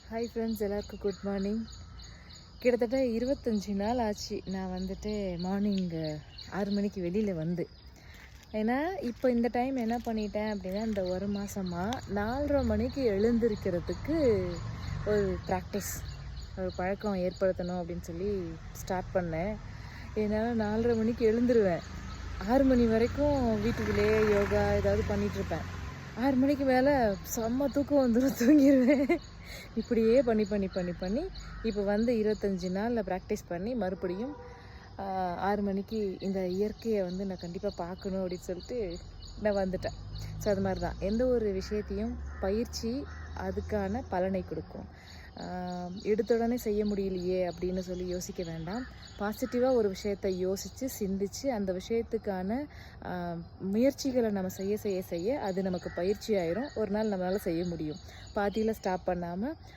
Hi friends, எல்லாருக்கும் good morning. கிட்டத்தட்ட 25 நாள் ஆச்சு நான் வந்துட்டு மார்னிங் 6 மணிக்கு வெளியில் வந்து. ஏன்னா இப்போ இந்த டைம் என்ன பண்ணிட்டேன் அப்படின்னா, இந்த ஒரு மாதமாக 4:30 மணிக்கு எழுந்திருக்கிறதுக்கு ஒரு ப்ராக்டிஸ், ஒரு பழக்கம் ஏற்படுத்தணும் அப்படின்னு சொல்லி ஸ்டார்ட் பண்ணேன். என்னால் 4:30 மணிக்கு எழுந்துருவேன். 6 மணி வரைக்கும் வீட்டுக்குள்ளேயே யோகா ஏதாவது பண்ணிகிட்ருப்பேன். 6 மணிக்கு மேலே செம்ம தூக்கம் வந்துடும், தூங்கிடுவேன். இப்படியே பண்ணி பண்ணி பண்ணி பண்ணி இப்போ வந்து 25 நாளில் ப்ராக்டிஸ் பண்ணி மறுபடியும் 6 மணிக்கு இந்த இயற்கையை வந்து நான் கண்டிப்பாக பார்க்கணும் அப்படின்னு சொல்லிட்டு நான் வந்துட்டேன். ஸோ அது மாதிரி தான் எந்த ஒரு விஷயத்தையும் பயிற்சி அதுக்கான பலனை கொடுக்கும். எடுத்துடனே செய்ய முடியலையே அப்படின்னு சொல்லி யோசிக்க வேண்டாம். பாசிட்டிவாக ஒரு விஷயத்தை யோசித்து சிந்தித்து அந்த விஷயத்துக்கான முயற்சிகளை நம்ம செய்ய செய்ய செய்ய அது நமக்கு பயிற்சி ஆயிரும். ஒரு நாள் நம்மளால் செய்ய முடியும். பாதியில் ஸ்டாப் பண்ணாமல்